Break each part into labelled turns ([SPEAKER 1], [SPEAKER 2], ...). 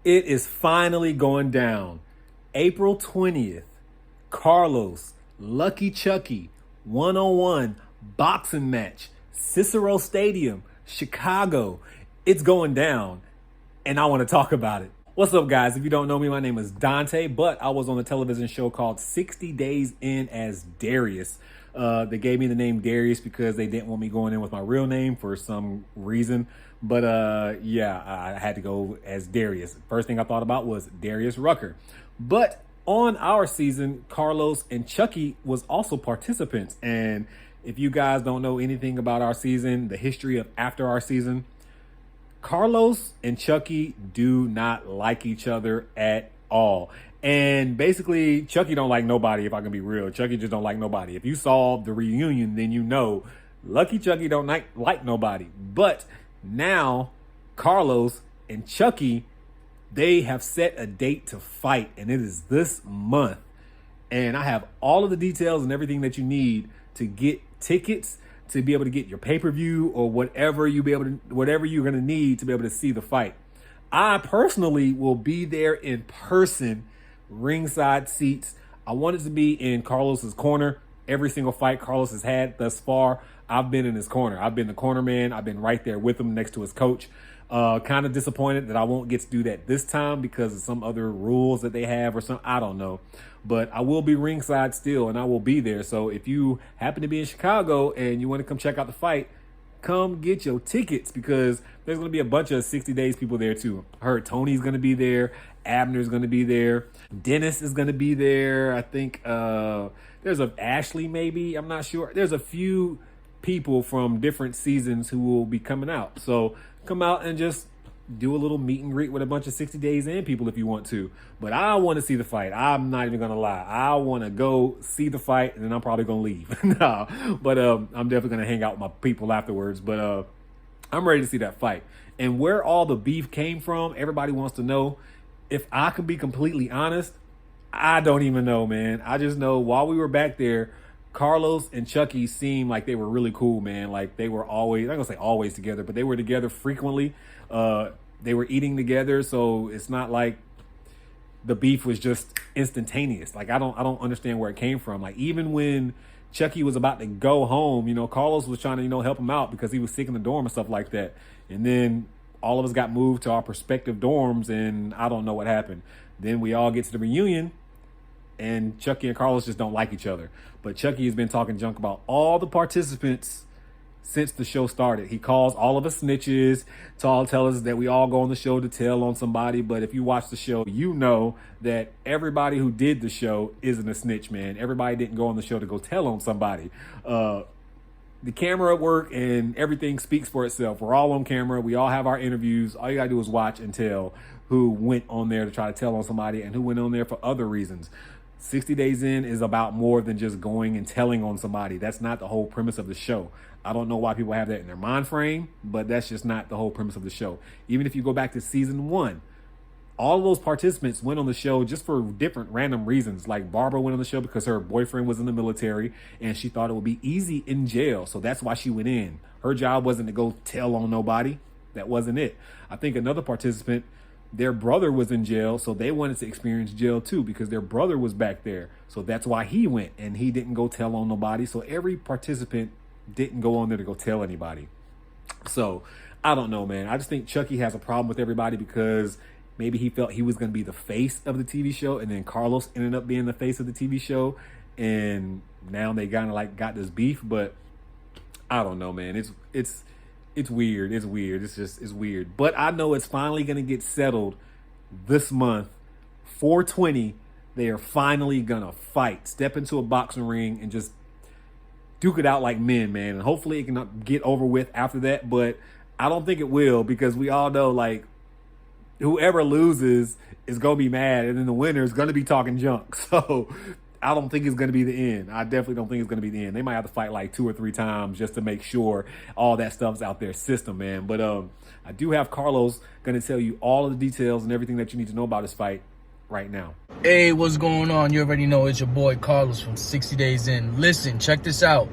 [SPEAKER 1] It is finally going down. April 20th, Carlos, Lucky Chucky, one-on-one boxing match, Cicero Stadium, Chicago. It's going down, and I want to talk about it. What's up, guys? If you don't know me, my name is Dante, but I was on a television show called 60 Days In as Darius. They gave me the name Darius because they didn't want me going in with my real name for some reason. But yeah, I had to go as Darius. First thing I thought about was Darius Rucker. But on our season, Carlos and Chucky was also participants. And if you guys don't know anything about our season, the history of after our season, Carlos and Chucky do not like each other at all. And basically, Chucky don't like nobody, if I can be real. Chucky just don't like nobody. If you saw the reunion, then you know Lucky Chucky don't like nobody. But now, Carlos and Chucky, they have set a date to fight, and it is this month. And I have all of the details and everything that you need to get tickets, to be able to get your pay-per-view or whatever you're going to need to be able to see the fight. I personally will be there in person, ringside seats. I want it to be in Carlos's corner. Every single fight Carlos has had thus far, I've been in his corner. I've been the corner man. I've been right there with him next to his coach. Kind of disappointed that I won't get to do that this time because of some other rules that they have or something. I don't know. But I will be ringside still, and I will be there. So if you happen to be in Chicago and you want to come check out the fight, come get your tickets because there's going to be a bunch of 60 Days people there too. I heard Tony's going to be there. Abner's going to be there. Dennis is going to be there. I think there's Ashley maybe. I'm not sure. There's a few people from different seasons who will be coming out. So come out and just do a little meet and greet with a bunch of 60 Days In people if you want to. But I want to see the fight. I'm not even going to lie. I want to go see the fight, and then I'm probably going to leave. No, but I'm definitely going to hang out with my people afterwards. But I'm ready to see that fight. And where all the beef came from, everybody wants to know. If I can be completely honest, I don't even know, man. I just know while we were back there, Carlos and Chucky seemed like they were really cool, man. Like they were always, I'm not gonna say always together, but they were together frequently. They were eating together, so it's not like the beef was just instantaneous. Like I don't understand where it came from. Like even when Chucky was about to go home, Carlos was trying to, help him out because he was sick in the dorm and stuff like that. And then all of us got moved to our prospective dorms, and I don't know what happened. Then we all get to the reunion, and Chucky and Carlos just don't like each other. But Chucky has been talking junk about all the participants since the show started. He calls all of us snitches, tell us that we all go on the show to tell on somebody. But if you watch the show, you know that everybody who did the show isn't a snitch, man. Everybody didn't go on the show to go tell on somebody. The camera at work and everything speaks for itself. We're all on camera. We all have our interviews. All you gotta do is watch and tell who went on there to try to tell on somebody and who went on there for other reasons. 60 Days In is about more than just going and telling on somebody. That's not the whole premise of the show. I don't know why people have that in their mind frame, but that's just not the whole premise of the show. Even if you go back to season 1, all of those participants went on the show just for different random reasons. Like Barbara went on the show because her boyfriend was in the military and she thought it would be easy in jail. So that's why she went in. Her job wasn't to go tell on nobody. That wasn't it. I think another participant, their brother was in jail, so they wanted to experience jail too because their brother was back there. So that's why he went, and he didn't go tell on nobody. So every participant didn't go on there to go tell anybody. So I don't know, man. I just think Chucky has a problem with everybody because maybe he felt he was going to be the face of the TV show, and then Carlos ended up being the face of the TV show, and now they kind of like got this beef. But I don't know, man. It's weird. It's weird. It's weird. But I know it's finally going to get settled this month. 4/20, they are finally going to fight, step into a boxing ring and just duke it out like men, man. And hopefully it can get over with after that. But I don't think it will because we all know, like, whoever loses is going to be mad. And then the winner is going to be talking junk. So I don't think it's going to be the end. I definitely don't think it's going to be the end. They might have to fight like 2 or 3 times just to make sure all that stuff's out their system, man. But I do have Carlos going to tell you all of the details and everything that you need to know about this fight right now.
[SPEAKER 2] Hey, what's going on? You already know it's your boy Carlos from 60 Days In. Listen, check this out.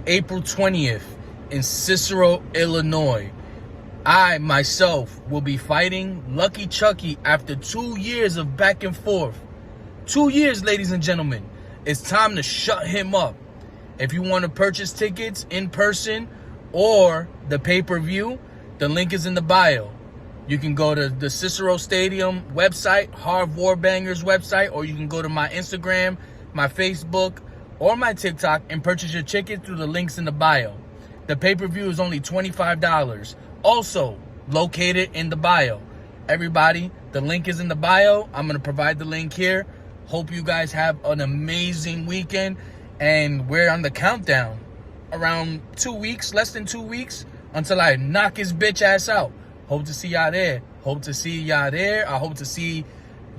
[SPEAKER 2] April 20th in Cicero, Illinois. I myself will be fighting Lucky Chucky after 2 years of back and forth. 2 years, ladies and gentlemen. It's time to shut him up. If you want to purchase tickets in person or the pay-per-view, the link is in the bio. You can go to the Cicero Stadium website, Harv Warbangers website, or you can go to my Instagram, my Facebook, or my TikTok and purchase your ticket through the links in the bio. The pay-per-view is only $25. Also located in the bio. Everybody, the link is in the bio. I'm going to provide the link here. Hope you guys have an amazing weekend. And we're on the countdown. Around 2 weeks, less than 2 weeks, until I knock his bitch ass out. Hope to see y'all there. Hope to see y'all there. I hope to see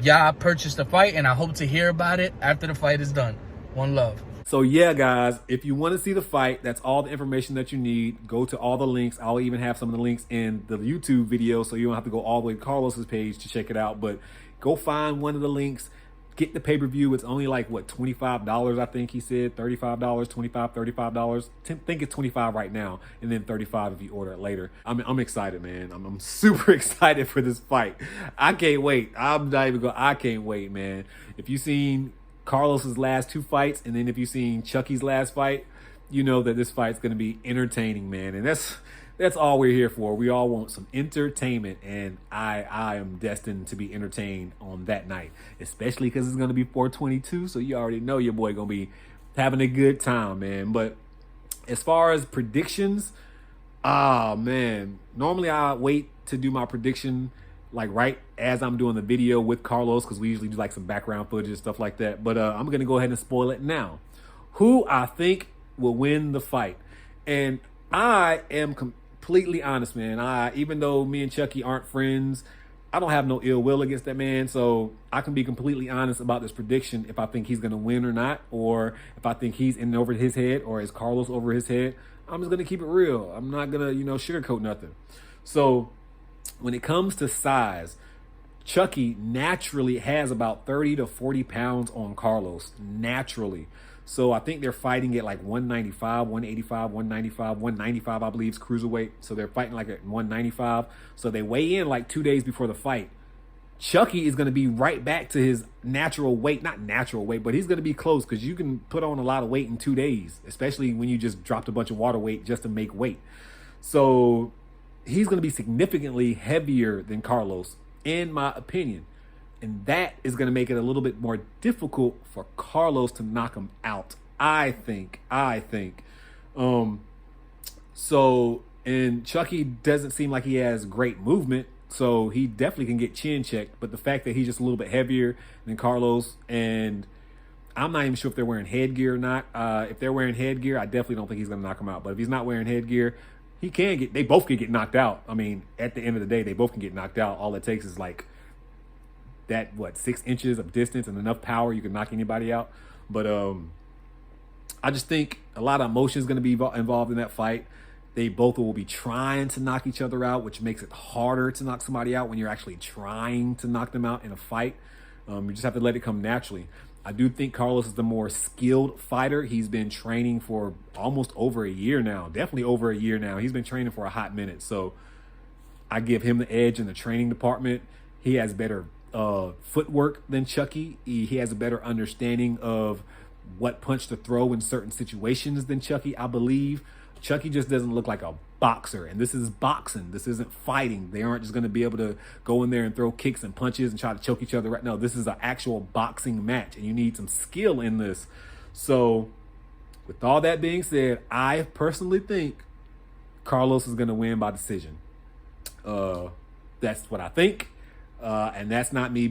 [SPEAKER 2] y'all purchase the fight. And I hope to hear about it after the fight is done. One love.
[SPEAKER 1] So yeah, guys, if you want to see the fight, that's all the information that you need. Go to all the links. I'll even have some of the links in the YouTube video, so you don't have to go all the way to Carlos's page to check it out. But go find one of the links. Get the pay-per-view. It's only like, what, $25, I think he said. $35, $25, $35. I think it's $25 right now, and then $35 if you order it later. I'm excited, man. I'm super excited for this fight. I can't wait. I can't wait, man. If you've seen Carlos's last 2 fights, and then if you've seen Chucky's last fight, you know that this fight's going to be entertaining, man. And that's all we're here for. We all want some entertainment, and I am destined to be entertained on that night, especially because it's going to be 422, so you already know your boy going to be having a good time, man. But as far as predictions, man, normally I wait to do my prediction like right as I'm doing the video with Carlos, because we usually do like some background footage and stuff like that. But I'm going to go ahead and spoil it now. Who I think will win the fight. And I am completely honest, man. Even though me and Chucky aren't friends, I don't have no ill will against that man. So I can be completely honest about this prediction, if I think he's going to win or not, or if I think he's in over his head, or is Carlos over his head. I'm just going to keep it real. I'm not going to, sugarcoat nothing. So when it comes to size, Chucky naturally has about 30 to 40 pounds on Carlos, naturally. So I think they're fighting at like 195, 185, 195, 195, I believe is cruiserweight. So they're fighting like at 195. So they weigh in like 2 days before the fight. Chucky is going to be right back to his natural weight, not natural weight, but he's going to be close, because you can put on a lot of weight in 2 days, especially when you just dropped a bunch of water weight just to make weight. So he's going to be significantly heavier than Carlos, in my opinion. And that is going to make it a little bit more difficult for Carlos to knock him out, I think. And Chucky doesn't seem like he has great movement, so he definitely can get chin checked. But the fact that he's just a little bit heavier than Carlos, and I'm not even sure if they're wearing headgear or not. If they're wearing headgear, I definitely don't think he's going to knock him out. But if he's not wearing headgear, they both can get knocked out. I mean, at the end of the day, they both can get knocked out. All it takes is like that, 6 inches of distance and enough power, you can knock anybody out. But I just think a lot of emotion is going to be involved in that fight. They both will be trying to knock each other out, which makes it harder to knock somebody out when you're actually trying to knock them out in a fight. You just have to let it come naturally. I do think Carlos is the more skilled fighter. He's been training for almost over a year now. Definitely over a year now. He's been training for a hot minute. So I give him the edge in the training department. He has better footwork than Chucky. He has a better understanding of what punch to throw in certain situations than Chucky, I believe. Chucky just doesn't look like a boxer, and this is boxing. This isn't fighting. They aren't just going to be able to go in there and throw kicks and punches and try to choke each other. Right now, this is an actual boxing match, and you need some skill in this. So with all that being said, I personally think Carlos is going to win by decision. That's what I think, and that's not me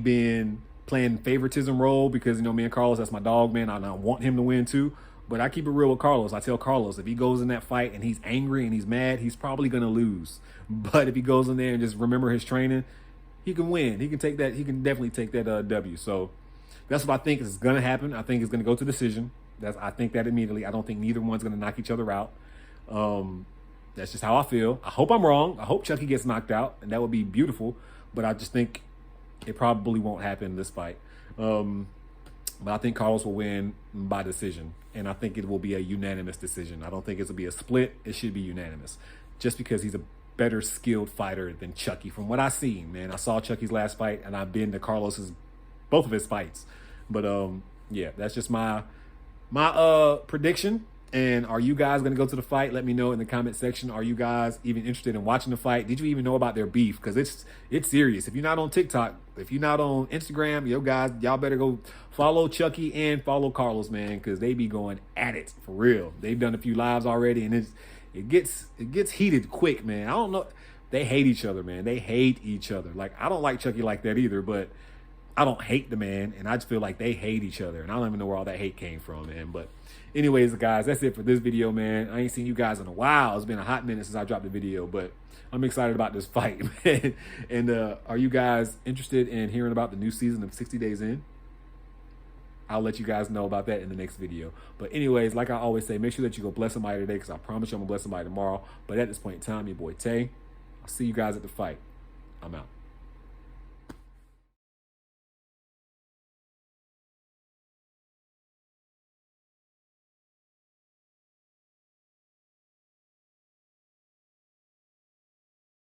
[SPEAKER 1] playing favoritism role, because me and Carlos, that's my dog, man. I want him to win too. But I keep it real with Carlos. I tell Carlos, if he goes in that fight and he's angry and he's mad, he's probably going to lose. But if he goes in there and just remember his training, he can win. He can take that. He can definitely take that W. So that's what I think is going to happen. I think it's going to go to decision. I think that immediately. I don't think neither one's going to knock each other out. That's just how I feel. I hope I'm wrong. I hope Chucky gets knocked out, and that would be beautiful. But I just think it probably won't happen in this fight. But I think Carlos will win by decision. And I think it will be a unanimous decision. I don't think it will be a split. It should be unanimous. Just because he's a better skilled fighter than Chucky from what I seen, man. I saw Chucky's last fight, and I've been to Carlos's both of his fights. But yeah, that's just my prediction. And are you guys going to go to the fight? Let me know in the comment section. Are you guys even interested in watching the fight? Did you even know about their beef? Because it's serious. If you're not on TikTok, if you're not on Instagram, y'all better go follow Chucky and follow Carlos, man, because they be going at it for real. They've done a few lives already, and it gets heated quick, man. I don't know. They hate each other, man. They hate each other. Like, I don't like Chucky like that either, but I don't hate the man, and I just feel like they hate each other, and I don't even know where all that hate came from, man. But anyways, guys, that's it for this video, man. I ain't seen you guys in a while. It's been a hot minute since I dropped the video, but I'm excited about this fight, man. And are you guys interested in hearing about the new season of 60 Days In? I'll let you guys know about that in the next video. But anyways, like I always say, make sure that you go bless somebody today, because I promise you I'm going to bless somebody tomorrow. But at this point in time, your boy Tay, I'll see you guys at the fight. I'm out.